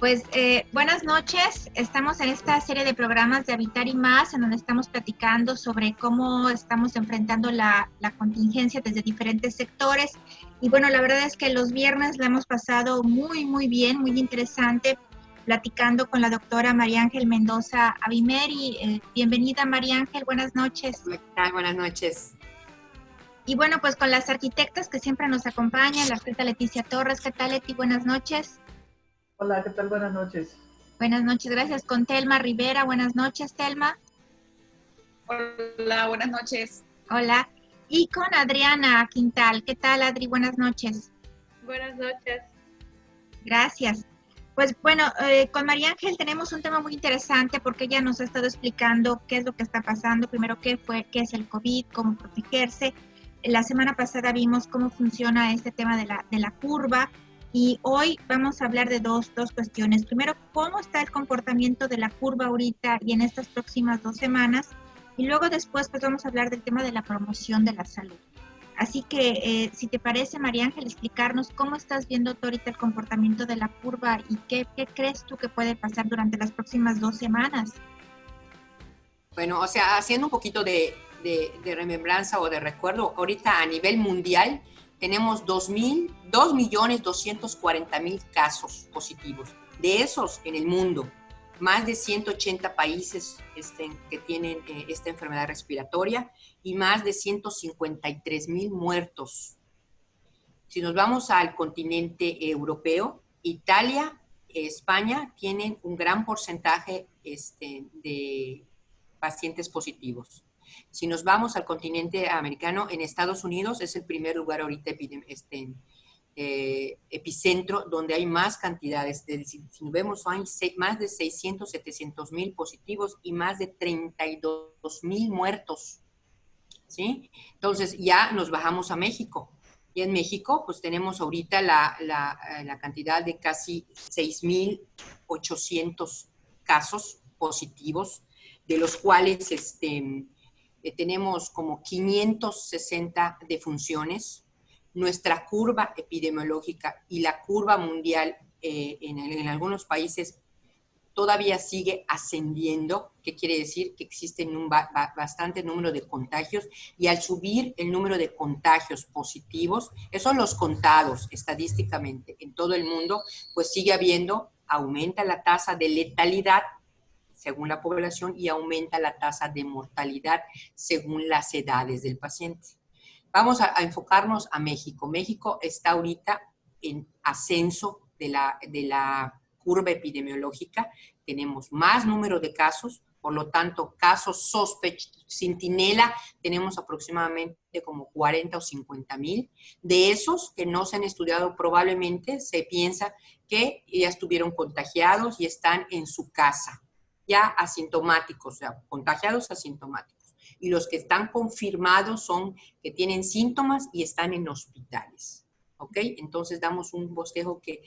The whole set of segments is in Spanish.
Pues buenas noches, estamos en esta serie de programas de Habitar y Más, en donde estamos platicando sobre cómo estamos enfrentando la contingencia desde diferentes sectores. Y bueno, la verdad es que los viernes la hemos pasado muy bien, muy interesante, platicando con la doctora María Ángel Mendoza Avimeri. Bienvenida María Ángel, buenas noches. ¿Qué tal? Buenas noches. Y bueno, pues con las arquitectas que siempre nos acompañan, la arquitecta Leticia Torres. ¿Qué tal, Leti? Buenas noches. Hola, ¿qué tal? Buenas noches. Buenas noches, gracias. Con Telma Rivera. Buenas noches, Telma. Hola, buenas noches. Hola. Y con Adriana Quintal. ¿Qué tal, Adri? Buenas noches. Buenas noches. Gracias. Pues bueno, con María Ángel tenemos un tema muy interesante porque ella nos ha estado explicando qué es lo que está pasando. Primero, qué es el COVID, cómo protegerse. La semana pasada vimos cómo funciona este tema de la curva. Y hoy vamos a hablar de dos cuestiones. Primero, cómo está el comportamiento de la curva ahorita y en estas próximas 2 semanas. Y luego después pues vamos a hablar del tema de la promoción de la salud. Así que, si te parece, María Ángel, explicarnos cómo estás viendo tú ahorita el comportamiento de la curva y qué crees tú que puede pasar durante las próximas 2 semanas. Bueno, o sea, haciendo un poquito de remembranza o de recuerdo, ahorita a nivel mundial tenemos 2.240.000 casos positivos. De esos en el mundo, más de 180 países que tienen esta enfermedad respiratoria y más de 153.000 muertos. Si nos vamos al continente europeo, Italia, España tienen un gran porcentaje de pacientes positivos. Si nos vamos al continente americano, en Estados Unidos es el primer lugar ahorita epicentro donde hay más cantidades. Si vemos, hay más de 600, 700.000 positivos y más de 32.000 muertos. ¿Sí? Entonces ya nos bajamos a México. Y en México, pues tenemos ahorita la cantidad de casi 6.800 casos positivos, de los cuales tenemos como 560 defunciones. Nuestra curva epidemiológica y la curva mundial en algunos países todavía sigue ascendiendo, que quiere decir que existen un bastante número de contagios, y al subir el número de contagios positivos, esos son los contados estadísticamente en todo el mundo, pues sigue habiendo, aumenta la tasa de letalidad según la población y aumenta la tasa de mortalidad según las edades del paciente. Vamos a enfocarnos a México. México está ahorita en ascenso de la curva epidemiológica, tenemos más número de casos, por lo tanto, casos centinela, tenemos aproximadamente como 40 o 50.000. De esos que no se han estudiado, probablemente se piensa que ya estuvieron contagiados y están en su casa, ya asintomáticos, o sea, contagiados asintomáticos. Y los que están confirmados son que tienen síntomas y están en hospitales. ¿Ok? Entonces damos un bosquejo que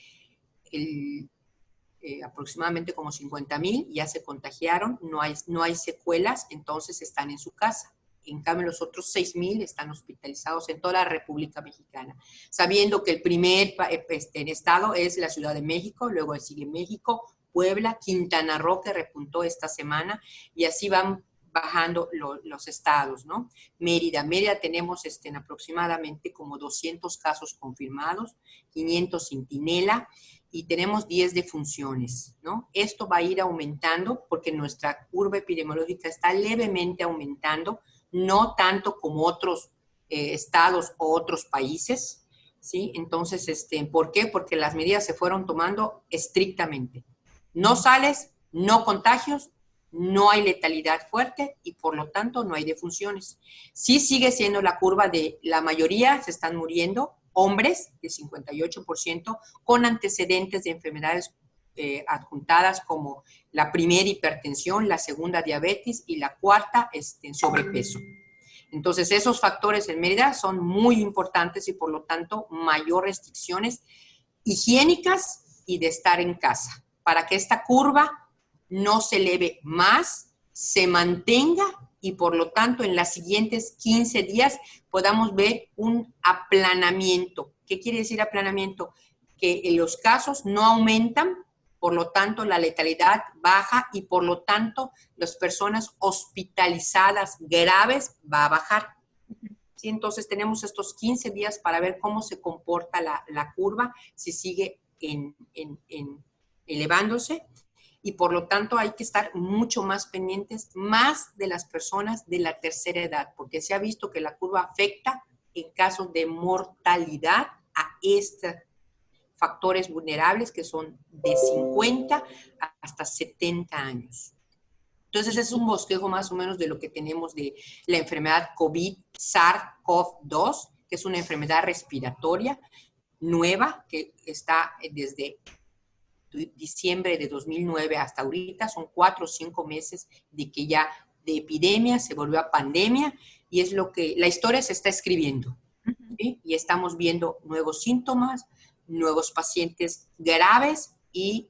aproximadamente como 50.000 ya se contagiaron, no hay secuelas, entonces están en su casa. En cambio, los otros 6.000 están hospitalizados en toda la República Mexicana, sabiendo que el primer estado es la Ciudad de México, luego sigue México, Puebla, Quintana Roo, que repuntó esta semana, y así van bajando los estados, ¿no? Mérida tenemos aproximadamente como 200 casos confirmados, 500 centinela, y tenemos 10 defunciones, ¿no? Esto va a ir aumentando porque nuestra curva epidemiológica está levemente aumentando, no tanto como otros estados o otros países, ¿sí? Entonces, ¿por qué? Porque las medidas se fueron tomando estrictamente. No sales, no contagios, no hay letalidad fuerte y por lo tanto no hay defunciones. Sí sigue siendo la curva de la mayoría se están muriendo, hombres, de 58%, con antecedentes de enfermedades adjuntadas como la primera hipertensión, la segunda diabetes y la cuarta sobrepeso. Entonces, esos factores en Mérida son muy importantes y por lo tanto mayor restricciones higiénicas y de estar en casa, para que esta curva no se eleve más, se mantenga y por lo tanto en los siguientes 15 días podamos ver un aplanamiento. ¿Qué quiere decir aplanamiento? Que los casos no aumentan, Por lo tanto, la letalidad baja y por lo tanto, las personas hospitalizadas graves va a bajar. ¿Sí? Entonces, tenemos estos 15 días para ver cómo se comporta la curva, si sigue elevándose. Y por lo tanto hay que estar mucho más pendientes, más de las personas de la tercera edad, porque se ha visto que la curva afecta en casos de mortalidad a estos factores vulnerables que son de 50 hasta 70 años. Entonces es un bosquejo más o menos de lo que tenemos de la enfermedad COVID, SARS-CoV-2, que es una enfermedad respiratoria nueva que está desde diciembre de 2009 hasta ahorita, son 4 o 5 meses de que ya de epidemia se volvió a pandemia y es lo que la historia se está escribiendo. ¿Sí? Y estamos viendo nuevos síntomas, nuevos pacientes graves y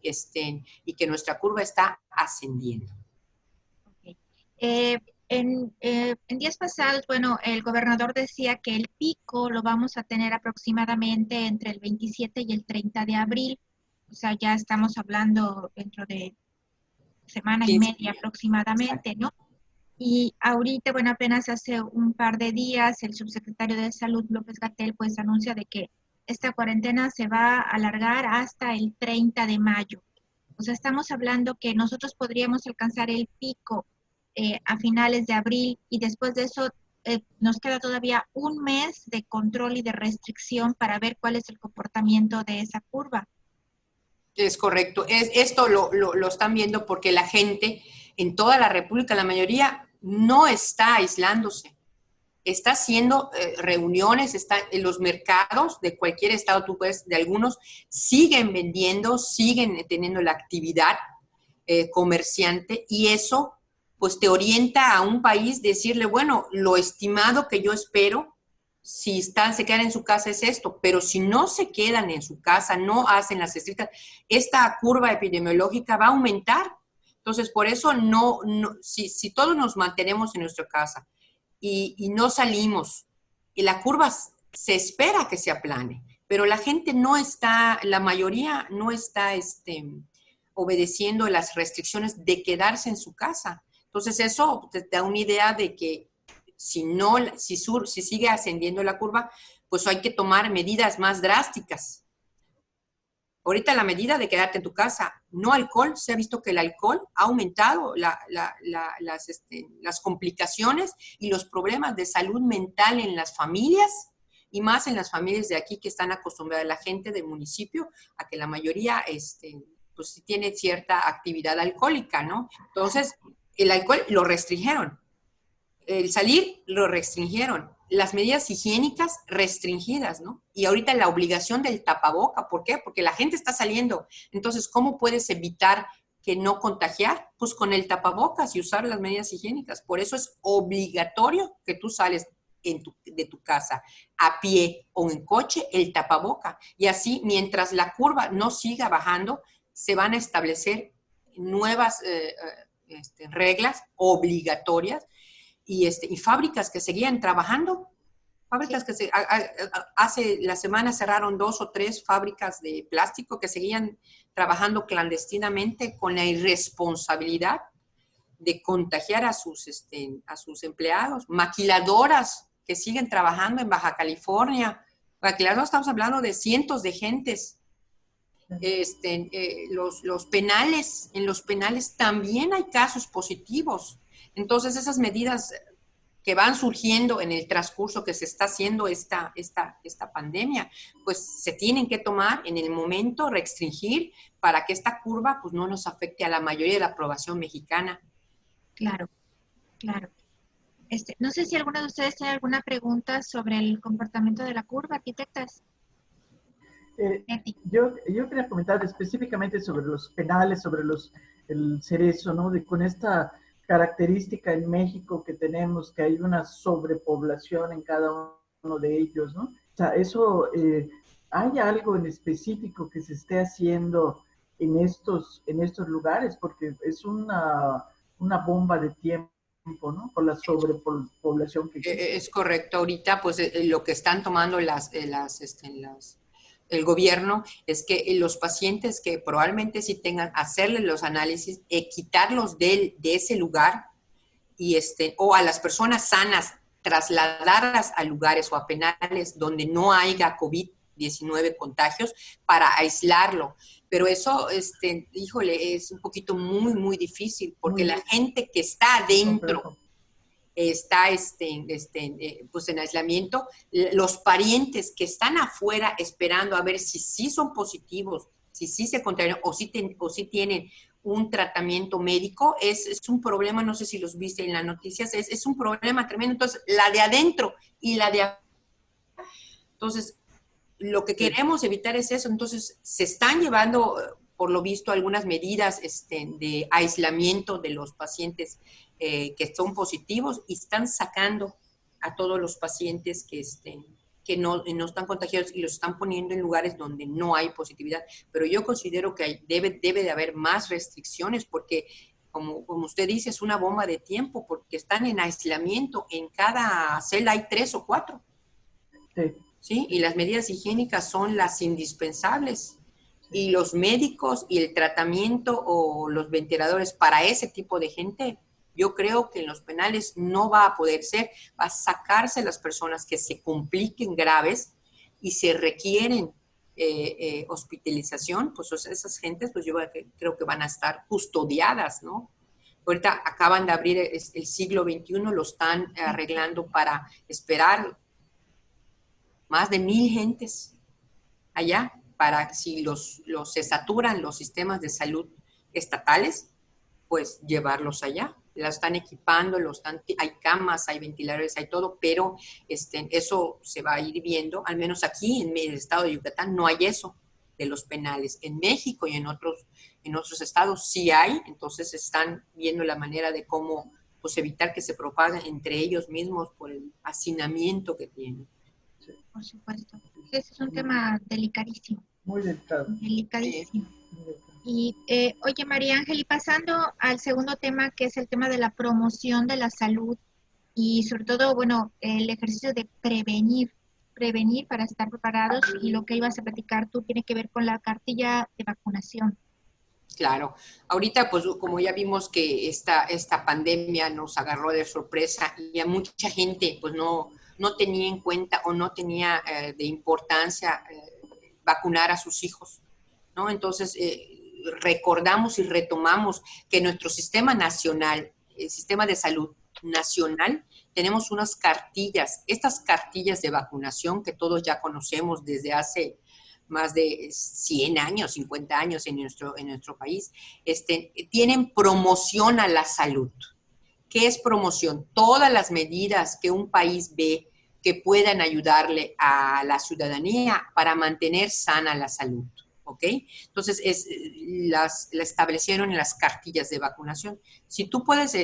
que nuestra curva está ascendiendo. Okay. En días pasados, bueno, el gobernador decía que el pico lo vamos a tener aproximadamente entre el 27 y el 30 de abril. O sea, ya estamos hablando dentro de semana y media aproximadamente, ¿no? Y ahorita, bueno, apenas hace un par de días, el subsecretario de Salud, López-Gatell, pues anuncia de que esta cuarentena se va a alargar hasta el 30 de mayo. O sea, estamos hablando que nosotros podríamos alcanzar el pico a finales de abril y después de eso nos queda todavía un mes de control y de restricción para ver cuál es el comportamiento de esa curva. Es correcto. Esto lo están viendo porque la gente en toda la República, la mayoría, no está aislándose. Está haciendo reuniones, está en los mercados de cualquier estado, tú puedes, de algunos, siguen vendiendo, siguen teniendo la actividad comerciante y eso pues te orienta a un país decirle, bueno, lo estimado que yo espero si se quedan en su casa es esto, pero si no se quedan en su casa, no hacen las estrictas, esta curva epidemiológica va a aumentar. Entonces, por eso si todos nos mantenemos en nuestra casa y no salimos, y la curva se espera que se aplane, pero la gente no está, la mayoría no está obedeciendo las restricciones de quedarse en su casa. Entonces, eso te da una idea de que si sigue ascendiendo la curva, pues hay que tomar medidas más drásticas. Ahorita la medida de quedarte en tu casa, no alcohol, se ha visto que el alcohol ha aumentado las complicaciones y los problemas de salud mental en las familias y más en las familias de aquí que están acostumbradas, la gente del municipio, a que la mayoría pues tiene cierta actividad alcohólica, ¿no? Entonces, el alcohol lo restringieron. El salir lo restringieron, las medidas higiénicas restringidas, ¿no? Y ahorita la obligación del tapaboca, ¿por qué? Porque la gente está saliendo. Entonces, ¿cómo puedes evitar que no contagiar? Pues con el tapabocas y usar las medidas higiénicas. Por eso es obligatorio que tú sales de tu casa a pie o en coche, el tapaboca. Y así, mientras la curva no siga bajando, se van a establecer nuevas reglas obligatorias y fábricas que seguían trabajando, fábricas que hace la semana cerraron 2 o 3 fábricas de plástico que seguían trabajando clandestinamente con la irresponsabilidad de contagiar a sus empleados, maquiladoras que siguen trabajando en Baja California, maquiladoras, estamos hablando de cientos de gentes. Los penales, en los penales también hay casos positivos. Entonces, esas medidas que van surgiendo en el transcurso que se está haciendo esta pandemia, pues se tienen que tomar en el momento, restringir para que esta curva pues no nos afecte a la mayoría de la población mexicana. Claro, claro. No sé si alguno de ustedes tiene alguna pregunta sobre el comportamiento de la curva, arquitectas. Yo quería comentar específicamente sobre los penales, sobre el cerezo, ¿no? Con esta característica en México que tenemos, que hay una sobrepoblación en cada uno de ellos, ¿no? O sea, ¿hay algo en específico que se esté haciendo en estos lugares? Porque es una bomba de tiempo, ¿no? Por la sobrepoblación que existe. Es correcto. Ahorita, pues, lo que están tomando el gobierno es que los pacientes que probablemente sí tengan, hacerles los análisis, quitarlos de ese lugar y o a las personas sanas, trasladarlas a lugares o a penales donde no haya COVID-19 contagios para aislarlo. Pero eso, híjole, es un poquito muy difícil porque la gente que está adentro está pues en aislamiento, los parientes que están afuera esperando a ver si sí son positivos, si sí se contagian o si tienen un tratamiento médico, es un problema, no sé si los viste en las noticias, es un problema tremendo. Entonces, la de adentro y la de afuera. Entonces, lo que queremos evitar es eso. Entonces, se están llevando, por lo visto, algunas medidas de aislamiento de los pacientes que son positivos y están sacando a todos los pacientes que no están contagiados y los están poniendo en lugares donde no hay positividad. Pero yo considero que debe de haber más restricciones porque, como usted dice, es una bomba de tiempo porque están en aislamiento. En cada celda hay 3 o 4. Sí. ¿Sí? Y las medidas higiénicas son las indispensables. Y los médicos y el tratamiento o los ventiladores para ese tipo de gente, yo creo que en los penales no va a poder ser, va a sacarse las personas que se compliquen graves y se requieren hospitalización, pues esas gentes, pues yo creo que van a estar custodiadas, ¿no? Ahorita acaban de abrir el siglo XXI, lo están arreglando para esperar más de 1,000 gentes allá, para si se saturan los sistemas de salud estatales, pues llevarlos allá. La están equipando, hay camas, hay ventiladores, hay todo, pero eso se va a ir viendo, al menos aquí en el estado de Yucatán no hay eso de los penales. En México y en otros estados sí hay, entonces están viendo la manera de cómo pues, evitar que se propaguen entre ellos mismos por el hacinamiento que tienen. Por supuesto. Ese es un tema delicadísimo. Muy delicado. Delicadísimo. Y, oye, María Ángel, y pasando al segundo tema, que es el tema de la promoción de la salud y sobre todo, bueno, el ejercicio de prevenir para estar preparados, y lo que ibas a platicar tú tiene que ver con la cartilla de vacunación. Claro, ahorita pues como ya vimos que esta pandemia nos agarró de sorpresa y a mucha gente pues no tenía en cuenta o no tenía de importancia vacunar a sus hijos, ¿no? Entonces recordamos y retomamos que nuestro sistema nacional, el sistema de salud nacional, tenemos unas cartillas, estas cartillas de vacunación que todos ya conocemos desde hace más de 100 años, 50 años en nuestro país, tienen promoción a la salud. ¿Qué es promoción? Todas las medidas que un país ve que puedan ayudarle a la ciudadanía para mantener sana la salud, ¿ok? Entonces, la establecieron en las cartillas de vacunación. Si tú puedes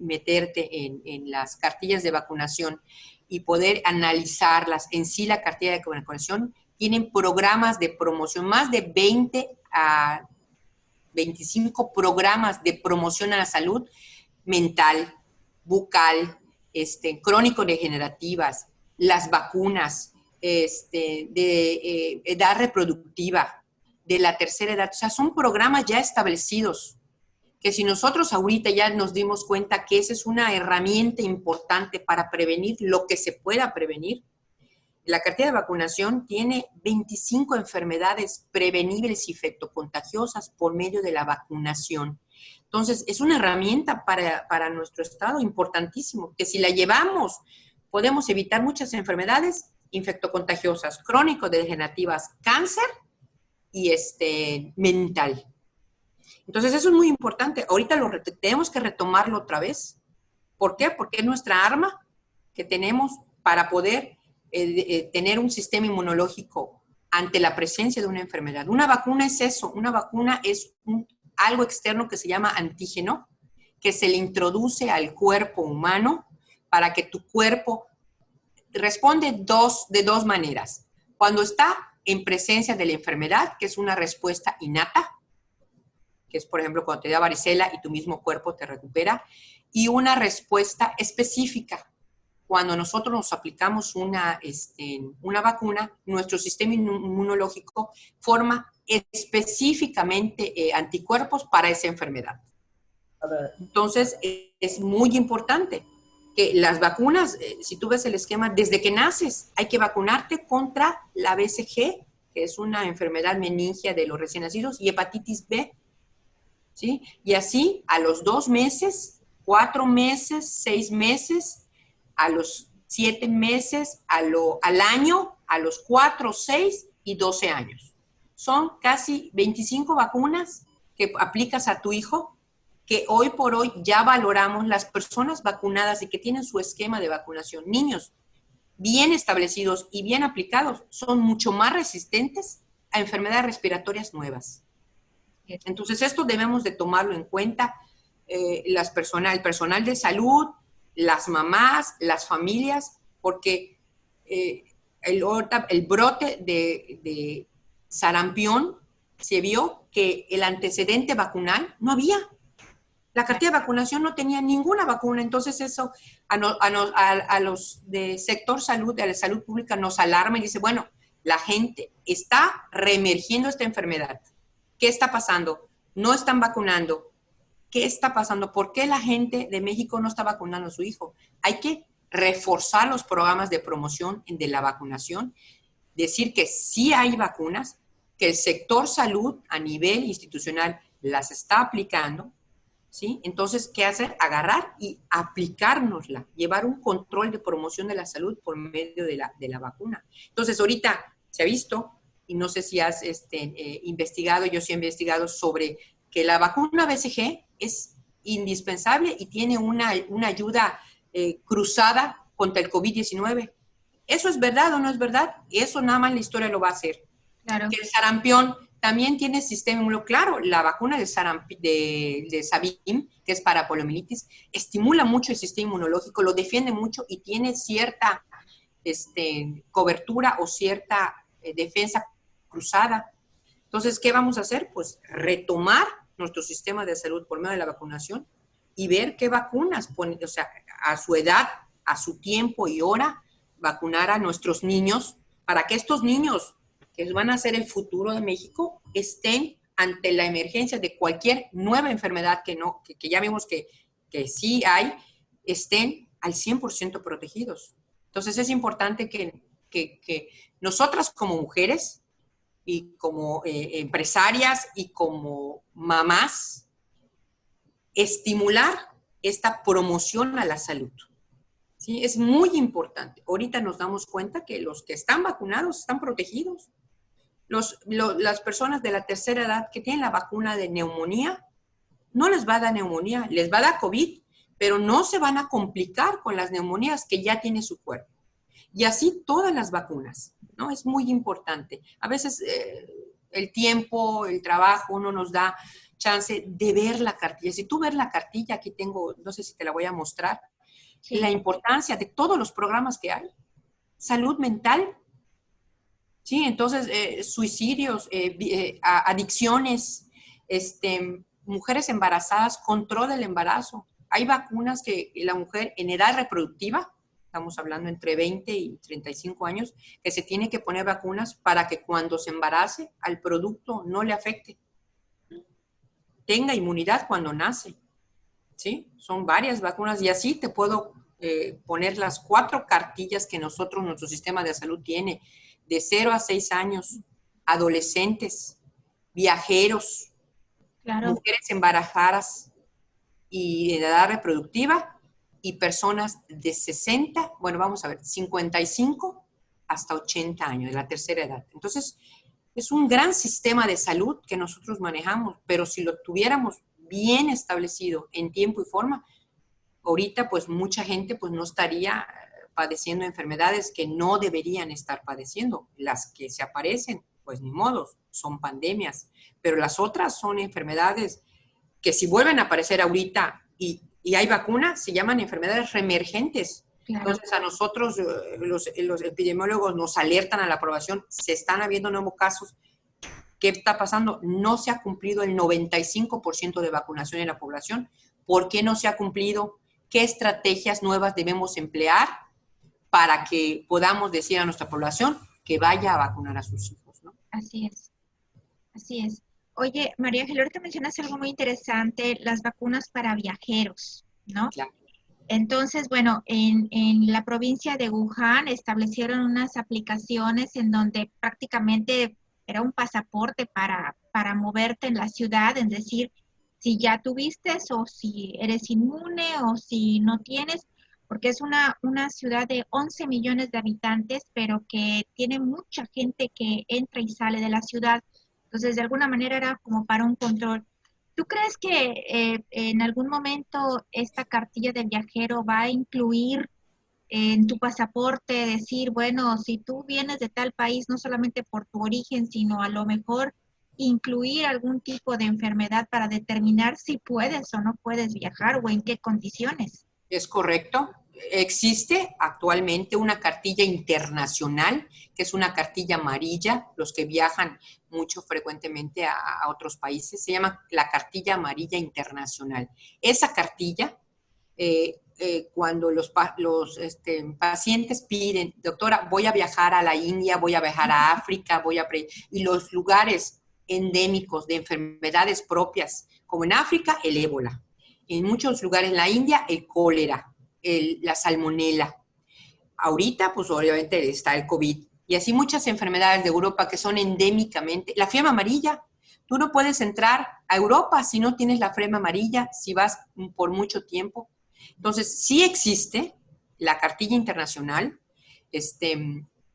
meterte en las cartillas de vacunación y poder analizarlas en sí, la cartilla de vacunación, tienen programas de promoción, más de 20 a 25 programas de promoción a la salud mental, bucal, crónico-degenerativas, las vacunas, de edad reproductiva, de la tercera edad. O sea, son programas ya establecidos, que si nosotros ahorita ya nos dimos cuenta que esa es una herramienta importante para prevenir lo que se pueda prevenir. La cartilla de vacunación tiene 25 enfermedades prevenibles y infectocontagiosas por medio de la vacunación. Entonces, es una herramienta para nuestro estado importantísimo, que si la llevamos, podemos evitar muchas enfermedades infectocontagiosas, crónico-degenerativas, cáncer y mental. Entonces, eso es muy importante. Ahorita tenemos que retomarlo otra vez. ¿Por qué? Porque es nuestra arma que tenemos para poder tener un sistema inmunológico ante la presencia de una enfermedad. Una vacuna es eso, una vacuna es algo externo que se llama antígeno, que se le introduce al cuerpo humano para que tu cuerpo responde de dos maneras. Cuando está en presencia de la enfermedad, que es una respuesta innata, que es, por ejemplo, cuando te da varicela y tu mismo cuerpo te recupera, y una respuesta específica, cuando nosotros nos aplicamos una vacuna, nuestro sistema inmunológico forma específicamente anticuerpos para esa enfermedad. Entonces, es muy importante que las vacunas, si tú ves el esquema, desde que naces hay que vacunarte contra la BCG, que es una enfermedad meningia de los recién nacidos, y hepatitis B, ¿sí? Y así a los 2 meses, 4 meses, 6 meses, a los 7 meses, al año, a los 4, 6 y 12 años. Son casi 25 vacunas que aplicas a tu hijo, que hoy por hoy ya valoramos las personas vacunadas y que tienen su esquema de vacunación. Niños bien establecidos y bien aplicados son mucho más resistentes a enfermedades respiratorias nuevas. Entonces, esto debemos de tomarlo en cuenta, el personal de salud, las mamás, las familias, porque el brote de sarampión se vio que el antecedente vacunal no había. La cartilla de vacunación no tenía ninguna vacuna, entonces eso a los de sector salud, de la salud pública, nos alarma y dice, bueno, la gente está reemergiendo esta enfermedad. ¿Qué está pasando? No están vacunando. ¿Qué está pasando? ¿Por qué la gente de México no está vacunando a su hijo? Hay que reforzar los programas de promoción de la vacunación, decir que sí hay vacunas, que el sector salud a nivel institucional las está aplicando, ¿sí? Entonces, ¿qué hacer? Agarrar y aplicárnosla, llevar un control de promoción de la salud por medio de la vacuna. Entonces, ahorita se ha visto, y no sé si has investigado, yo sí he investigado sobre que la vacuna BCG es indispensable y tiene una ayuda cruzada contra el COVID-19. ¿Eso es verdad o no es verdad? Eso nada más la historia lo va a hacer. Claro. Que el sarampión también tiene sistema inmunológico. Claro, la vacuna de Sabin, que es para poliomielitis, estimula mucho el sistema inmunológico, lo defiende mucho y tiene cierta cobertura o cierta defensa cruzada. Entonces, ¿qué vamos a hacer? Pues retomar nuestro sistema de salud por medio de la vacunación y ver qué vacunas ponen, o sea, a su edad, a su tiempo y hora, vacunar a nuestros niños para que estos niños, que van a ser el futuro de México, estén ante la emergencia de cualquier nueva enfermedad que ya vimos que sí hay, estén al 100% protegidos. Entonces, es importante que nosotras como mujeres y como empresarias y como mamás, estimular esta promoción a la salud. ¿Sí? Es muy importante. Ahorita nos damos cuenta que los que están vacunados están protegidos. Las personas de la tercera edad que tienen la vacuna de neumonía, no les va a dar neumonía, les va a dar COVID, pero no se van a complicar con las neumonías que ya tiene su cuerpo. Y así todas las vacunas, ¿no? Es muy importante. A veces el tiempo, el trabajo no nos da chance de ver la cartilla. Si tú ves la cartilla, aquí tengo, no sé si te la voy a mostrar, sí, la importancia de todos los programas que hay. Salud mental, ¿sí? Entonces, suicidios, adicciones, mujeres embarazadas, control del embarazo. Hay vacunas que la mujer en edad reproductiva, estamos hablando entre 20 y 35 años, que se tiene que poner vacunas para que cuando se embarace al producto no le afecte. Tenga inmunidad cuando nace, ¿sí? Son varias vacunas y así te puedo poner las 4 cartillas que nuestro sistema de salud tiene, de 0 a 6 años, adolescentes, viajeros, claro, mujeres embarazadas y en edad reproductiva, y personas de 60, bueno, vamos a ver, 55 hasta 80 años, de la tercera edad. Entonces, es un gran sistema de salud que nosotros manejamos, pero si lo tuviéramos bien establecido en tiempo y forma, ahorita pues mucha gente pues no estaría padeciendo enfermedades que no deberían estar padeciendo. Las que se aparecen, pues ni modo, son pandemias, pero las otras son enfermedades que si vuelven a aparecer ahorita y hay vacunas, se llaman enfermedades reemergentes. Claro. Entonces, a nosotros, los epidemiólogos nos alertan a la aprobación, se están habiendo nuevos casos. ¿Qué está pasando? No se ha cumplido el 95% de vacunación en la población. ¿Por qué no se ha cumplido? ¿Qué estrategias nuevas debemos emplear para que podamos decir a nuestra población que vaya a vacunar a sus hijos, ¿no? Así es, así es. Oye, María Ángel, ahorita mencionas algo muy interesante, las vacunas para viajeros, ¿no? Claro. Entonces, bueno, en la provincia de Wuhan establecieron unas aplicaciones en donde prácticamente era un pasaporte para moverte en la ciudad, es decir, si ya tuviste o si eres inmune o si no tienes, porque es una ciudad de 11 millones de habitantes, pero que tiene mucha gente que entra y sale de la ciudad. Entonces, de alguna manera era como para un control. ¿Tú crees que en algún momento esta cartilla del viajero va a incluir en tu pasaporte, decir, bueno, si tú vienes de tal país, no solamente por tu origen, sino a lo mejor incluir algún tipo de enfermedad para determinar si puedes o no puedes viajar o en qué condiciones? Es correcto. Existe actualmente una cartilla internacional, que es una cartilla amarilla, los que viajan mucho frecuentemente a otros países, se llama la cartilla amarilla internacional. Esa cartilla, cuando los pacientes piden, doctora, voy a viajar a la India, voy a viajar a África, y los lugares endémicos de enfermedades propias, como en África, el ébola. En muchos lugares en la India, el cólera, la salmonela. Ahorita, pues obviamente está el COVID. Y así muchas enfermedades de Europa que son endémicamente. La fiebre amarilla. Tú no puedes entrar a Europa si no tienes la fiebre amarilla, si vas por mucho tiempo. Entonces, sí existe la cartilla internacional,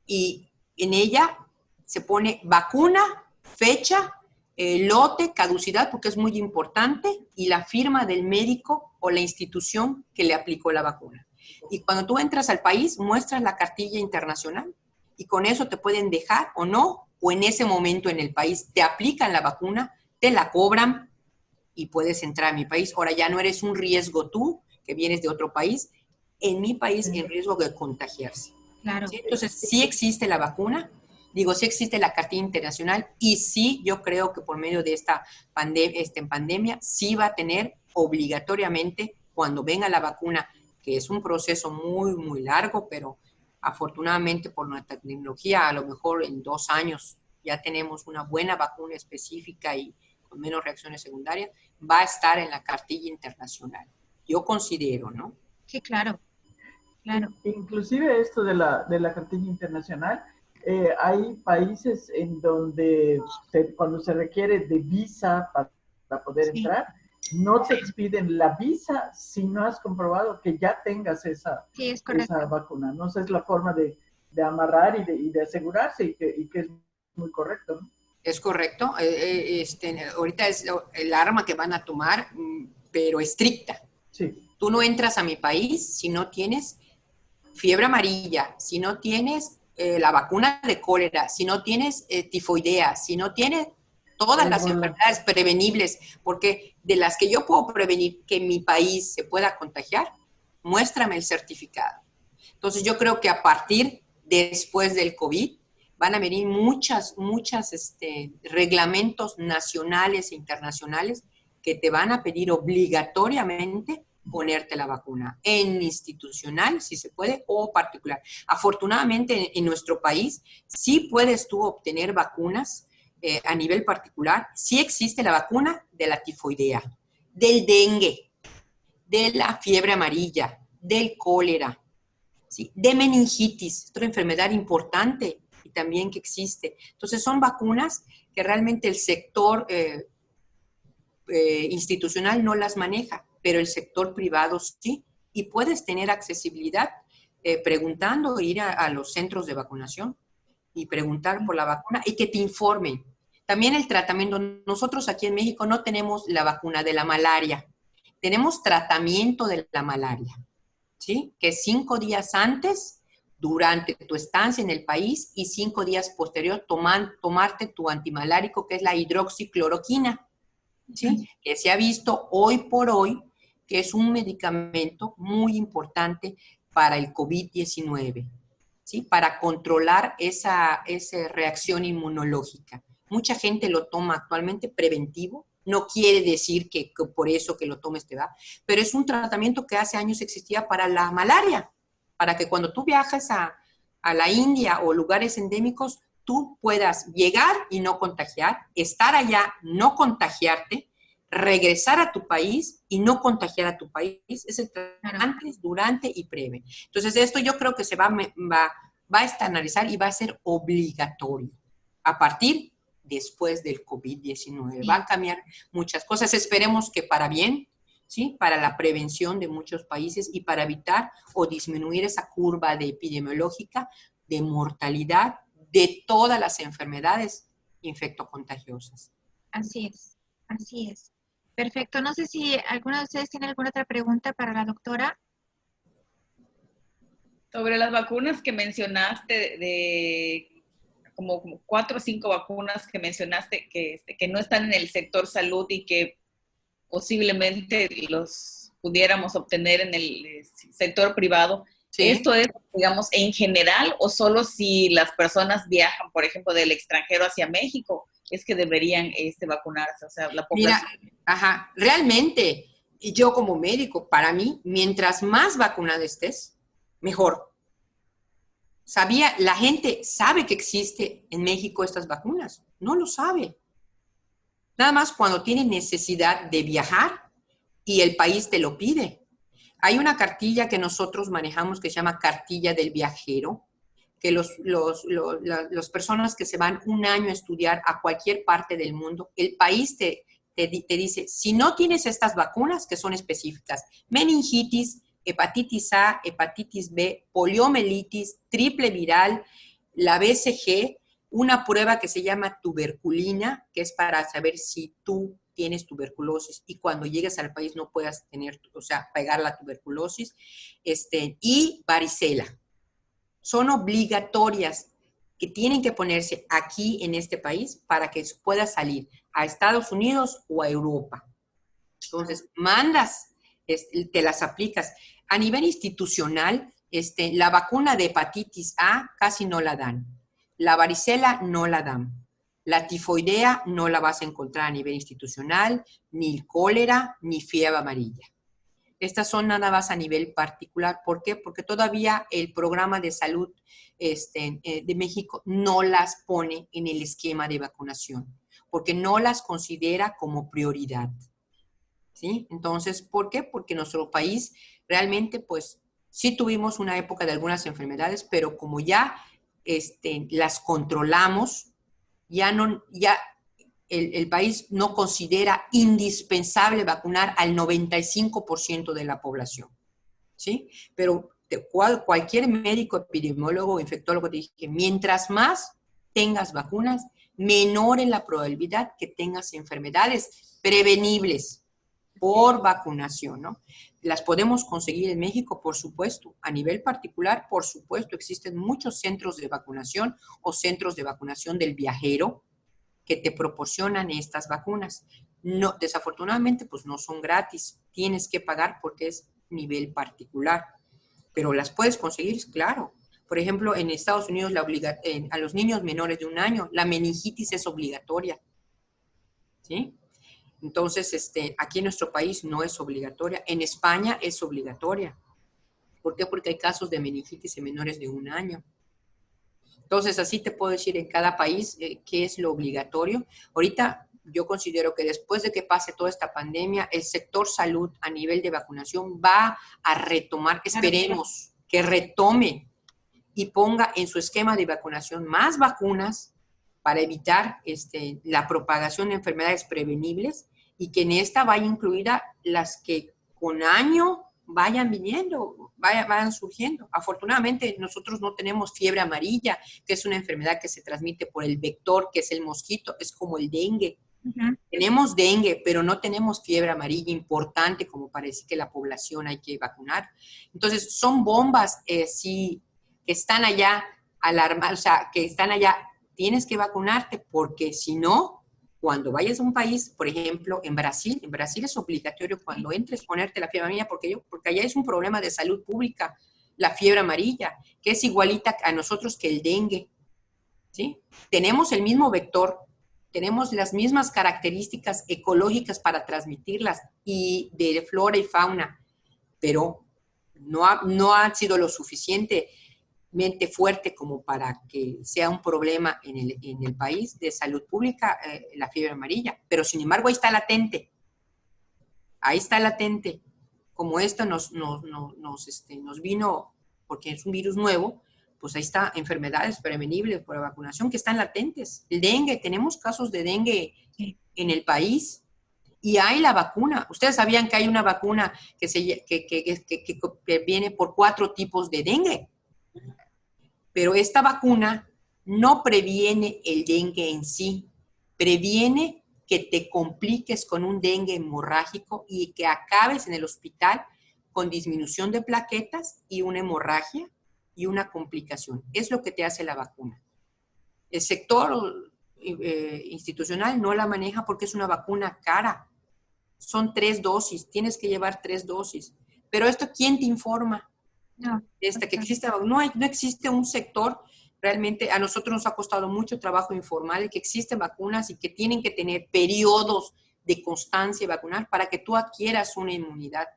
y en ella se pone vacuna, fecha, lote, caducidad, porque es muy importante, y la firma del médico o la institución que le aplicó la vacuna. Y cuando tú entras al país, muestras la cartilla internacional y con eso te pueden dejar o no, o en ese momento en el país te aplican la vacuna, te la cobran y puedes entrar a mi país. Ahora ya no eres un riesgo tú, que vienes de otro país, en mi país en riesgo de contagiarse. Claro. ¿Sí? Entonces, sí existe la vacuna, sí existe la cartilla internacional y sí, yo creo que por medio de esta pandemia, sí va a tener obligatoriamente, cuando venga la vacuna, que es un proceso muy, muy largo, pero afortunadamente por nuestra tecnología, a lo mejor en 2 años ya tenemos una buena vacuna específica y con menos reacciones secundarias, va a estar en la cartilla internacional. Yo considero, ¿no? Sí, claro, claro. Inclusive esto de la cartilla internacional, hay países en donde cuando se requiere de visa para poder Sí. entrar, no te expiden la visa si no has comprobado que ya tengas esa, Sí, es correcto. esa vacuna, ¿no? Esa es la forma de amarrar y de asegurarse y que es muy correcto, ¿no? Es correcto. Ahorita es el arma que van a tomar, pero estricta. Sí. Tú no entras a mi país si no tienes fiebre amarilla, si no tienes la vacuna de cólera, si no tienes tifoidea, si no tienes todas las enfermedades prevenibles, porque de las que yo puedo prevenir que mi país se pueda contagiar, muéstrame el certificado. Entonces yo creo que a partir después del COVID van a venir muchas reglamentos nacionales e internacionales que te van a pedir obligatoriamente ponerte la vacuna, en institucional, si se puede, o particular. Afortunadamente, en nuestro país, sí puedes tú obtener vacunas a nivel particular. Sí existe la vacuna de la tifoidea, del dengue, de la fiebre amarilla, del cólera, ¿sí? De meningitis, otra enfermedad importante y también que existe. Entonces, son vacunas que realmente el sector institucional no las maneja, pero el sector privado sí, y puedes tener accesibilidad preguntando, ir a los centros de vacunación y preguntar por la vacuna y que te informen. También el tratamiento, nosotros aquí en México no tenemos la vacuna de la malaria, tenemos tratamiento de la malaria, ¿sí? Que 5 días antes, durante tu estancia en el país, y 5 días posterior tomarte tu antimalárico, que es la hidroxicloroquina, ¿sí? Que se ha visto hoy por hoy que es un medicamento muy importante para el COVID-19, ¿sí? Para controlar esa reacción inmunológica. Mucha gente lo toma actualmente preventivo, no quiere decir que por eso que lo tomes te va, pero es un tratamiento que hace años existía para la malaria para que cuando tú viajes a la India o lugares endémicos, tú puedas llegar y no contagiar, estar allá, no contagiarte, regresar a tu país y no contagiar a tu país. Es el antes, durante y previo. Entonces, esto yo creo que se va a estandarizar y va a ser obligatorio a partir después del COVID-19. Van a cambiar muchas cosas. Esperemos que para bien, ¿sí? Para la prevención de muchos países y para evitar o disminuir esa curva de epidemiológica de mortalidad de todas las enfermedades infectocontagiosas. Así es, así es. Perfecto. No sé si alguno de ustedes tiene alguna otra pregunta para la doctora. Sobre las vacunas que mencionaste, de como 4 o 5 vacunas que mencionaste que no están en el sector salud y que posiblemente los pudiéramos obtener en el sector privado. Sí. ¿Esto es, digamos, en general o solo si las personas viajan, por ejemplo, del extranjero hacia México, es que deberían vacunarse? O sea, la población. Mira, realmente, yo como médico, para mí, mientras más vacunado estés, mejor. La gente sabe que existe en México estas vacunas, no lo sabe. Nada más cuando tiene necesidad de viajar y el país te lo pide. Hay una cartilla que nosotros manejamos que se llama cartilla del viajero, que las personas que se van un año a estudiar a cualquier parte del mundo, el país te dice, si no tienes estas vacunas que son específicas, meningitis, hepatitis A, hepatitis B, poliomielitis, triple viral, la BCG, una prueba que se llama tuberculina, que es para saber si tú tienes tuberculosis y cuando llegues al país no puedas tener, o sea, pegar la tuberculosis, y varicela. Son obligatorias que tienen que ponerse aquí en este país para que pueda salir a Estados Unidos o a Europa. Entonces, mandas, te las aplicas. A nivel institucional, la vacuna de hepatitis A casi no la dan. La varicela no la dan. La tifoidea no la vas a encontrar a nivel institucional, ni el cólera, ni fiebre amarilla. Estas son nada más a nivel particular. ¿Por qué? Porque todavía el programa de salud de México no las pone en el esquema de vacunación, porque no las considera como prioridad. ¿Sí? Entonces, ¿por qué? Porque nuestro país realmente, pues, sí tuvimos una época de algunas enfermedades, pero como ya las controlamos, el país no considera indispensable vacunar al 95% de la población, ¿sí? Pero cualquier médico, epidemiólogo o infectólogo te dice que mientras más tengas vacunas, menor es la probabilidad que tengas enfermedades prevenibles por vacunación, ¿no? Las podemos conseguir en México, por supuesto. A nivel particular, por supuesto, existen muchos centros de vacunación o centros de vacunación del viajero que te proporcionan estas vacunas. No, desafortunadamente, pues no son gratis. Tienes que pagar porque es nivel particular. Pero las puedes conseguir, claro. Por ejemplo, en Estados Unidos, a los niños menores de 1 año, la meningitis es obligatoria. ¿Sí? Entonces, aquí en nuestro país no es obligatoria. En España es obligatoria. ¿Por qué? Porque hay casos de meningitis en menores de 1 año. Entonces, así te puedo decir en cada país qué es lo obligatorio. Ahorita yo considero que después de que pase toda esta pandemia, el sector salud a nivel de vacunación va a retomar, esperemos que retome y ponga en su esquema de vacunación más vacunas para evitar la propagación de enfermedades prevenibles y que en esta vaya incluida las que con año vayan viniendo, vayan surgiendo. Afortunadamente, nosotros no tenemos fiebre amarilla, que es una enfermedad que se transmite por el vector, que es el mosquito, es como el dengue. Uh-huh. Tenemos dengue, pero no tenemos fiebre amarilla importante como para decir que la población hay que vacunar. Entonces, son bombas, sí, que están allá alarmadas, o sea, que están allá, tienes que vacunarte, porque si no, cuando vayas a un país, por ejemplo, en Brasil es obligatorio cuando entres ponerte la fiebre amarilla, porque allá es un problema de salud pública, la fiebre amarilla, que es igualita a nosotros que el dengue, ¿sí? Tenemos el mismo vector, tenemos las mismas características ecológicas para transmitirlas y de flora y fauna, pero no ha sido lo suficientemente fuerte como para que sea un problema en el país de salud pública, la fiebre amarilla. Pero sin embargo ahí está latente. Ahí está latente. Como esta nos vino, porque es un virus nuevo, pues ahí está enfermedades prevenibles por la vacunación que están latentes. El dengue, tenemos casos de dengue en el país y hay la vacuna. Ustedes sabían que hay una vacuna que viene por 4 tipos de dengue. Pero esta vacuna no previene el dengue en sí, previene que te compliques con un dengue hemorrágico y que acabes en el hospital con disminución de plaquetas y una hemorragia y una complicación. Es lo que te hace la vacuna. El sector institucional no la maneja porque es una vacuna cara. Son 3 dosis, tienes que llevar 3 dosis. Pero esto, ¿quién te informa? No. Que existe, no existe un sector, realmente a nosotros nos ha costado mucho trabajo informar que existen vacunas y que tienen que tener periodos de constancia vacunar para que tú adquieras una inmunidad.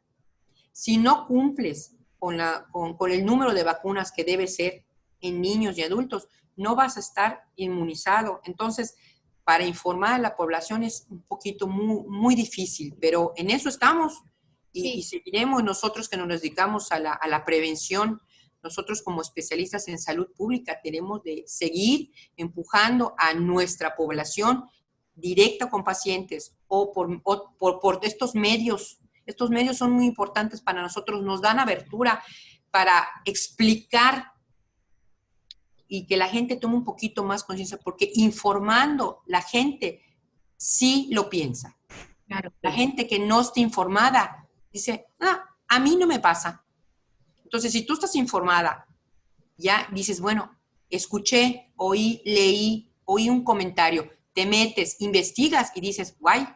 Si no cumples con el número de vacunas que debe ser en niños y adultos, no vas a estar inmunizado. Entonces, para informar a la población es un poquito muy difícil, pero en eso estamos. Y seguiremos nosotros que nos dedicamos a la prevención. Nosotros como especialistas en salud pública tenemos de seguir empujando a nuestra población directa con pacientes o por estos medios. Estos medios son muy importantes para nosotros, nos dan abertura para explicar y que la gente tome un poquito más conciencia, porque informando la gente sí lo piensa. Claro. La gente que no está informada dice, a mí no me pasa. Entonces, si tú estás informada, ya dices, bueno, escuché, oí, leí, oí un comentario, te metes, investigas y dices, guay,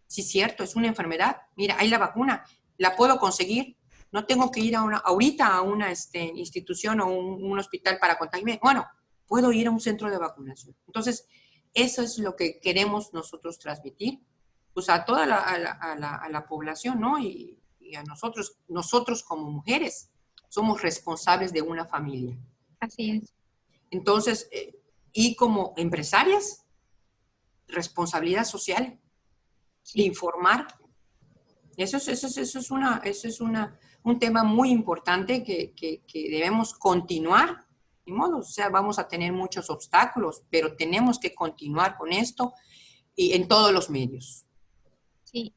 sí es cierto, es una enfermedad. Mira, hay la vacuna, la puedo conseguir. No tengo que ir ahorita a una institución o un hospital para contagiarme. Bueno, puedo ir a un centro de vacunación. Entonces, eso es lo que queremos nosotros transmitir, pues a toda la población, ¿no? Y a nosotros como mujeres somos responsables de una familia. Así es. Entonces, y como empresarias, responsabilidad social, de informar. Eso es un tema muy importante que debemos continuar. Ni modo, o sea, vamos a tener muchos obstáculos, pero tenemos que continuar con esto y en todos los medios. Sí,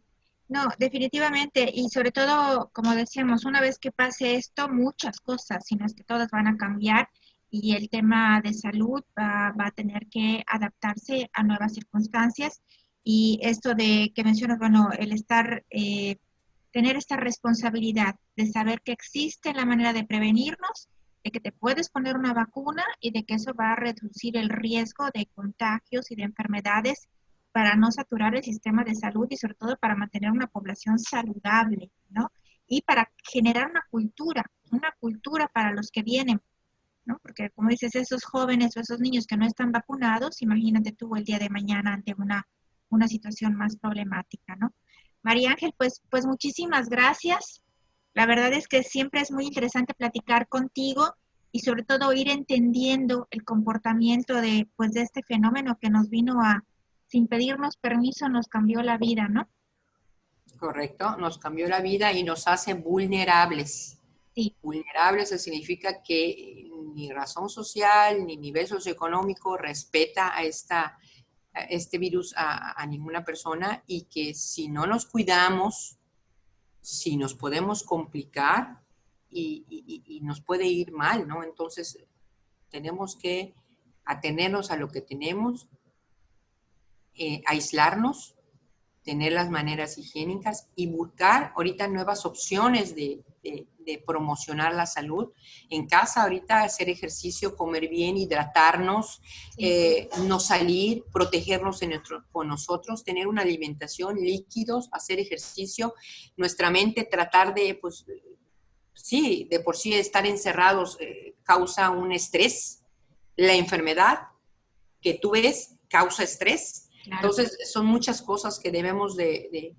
no, definitivamente, y sobre todo, como decíamos, una vez que pase esto, muchas cosas, si no es que todas van a cambiar y el tema de salud va a tener que adaptarse a nuevas circunstancias y esto de que mencionas, bueno, el tener esta responsabilidad de saber que existe la manera de prevenirnos, de que te puedes poner una vacuna y de que eso va a reducir el riesgo de contagios y de enfermedades para no saturar el sistema de salud y sobre todo para mantener una población saludable, ¿no? Y para generar una cultura para los que vienen, ¿no? Porque como dices, esos jóvenes o esos niños que no están vacunados, imagínate tú el día de mañana ante una situación más problemática, ¿no? María Ángel, pues muchísimas gracias. La verdad es que siempre es muy interesante platicar contigo y sobre todo ir entendiendo el comportamiento de este fenómeno que nos vino sin pedirnos permiso, nos cambió la vida, ¿no? Correcto, nos cambió la vida y nos hace vulnerables. Sí. Vulnerables significa que ni razón social ni nivel socioeconómico respeta a este virus a ninguna persona y que si no nos cuidamos, si nos podemos complicar y nos puede ir mal, ¿no? Entonces tenemos que atenernos a lo que tenemos, aislarnos, tener las maneras higiénicas y buscar ahorita nuevas opciones de promocionar la salud. En casa ahorita hacer ejercicio, comer bien, hidratarnos, no salir, protegernos con nosotros, tener una alimentación, líquidos, hacer ejercicio, nuestra mente tratar de, pues, sí, de por sí estar encerrados causa un estrés. La enfermedad que tú ves causa estrés. Claro. Entonces, son muchas cosas que debemos de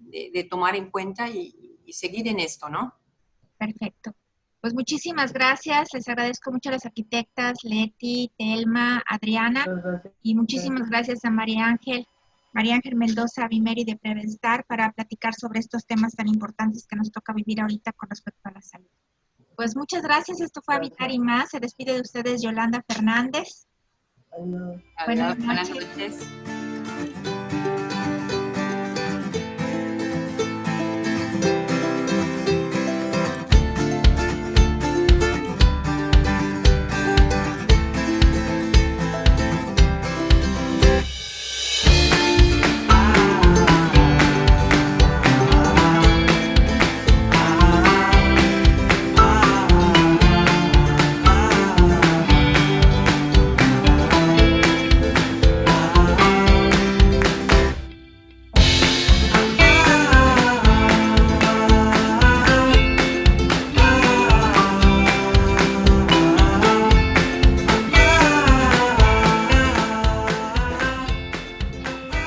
tomar en cuenta y seguir en esto, ¿no? Perfecto. Pues muchísimas gracias, les agradezco mucho a las arquitectas Leti, Telma, Adriana, Muchas gracias. y muchísimas gracias a María Ángel Mendoza Vimeri de Prevenstar para platicar sobre estos temas tan importantes que nos toca vivir ahorita con respecto a la salud. Pues muchas gracias, esto fue Habitar y Más, se despide de ustedes Yolanda Fernández. Adiós. Adiós, Buenas buenas noches. noches.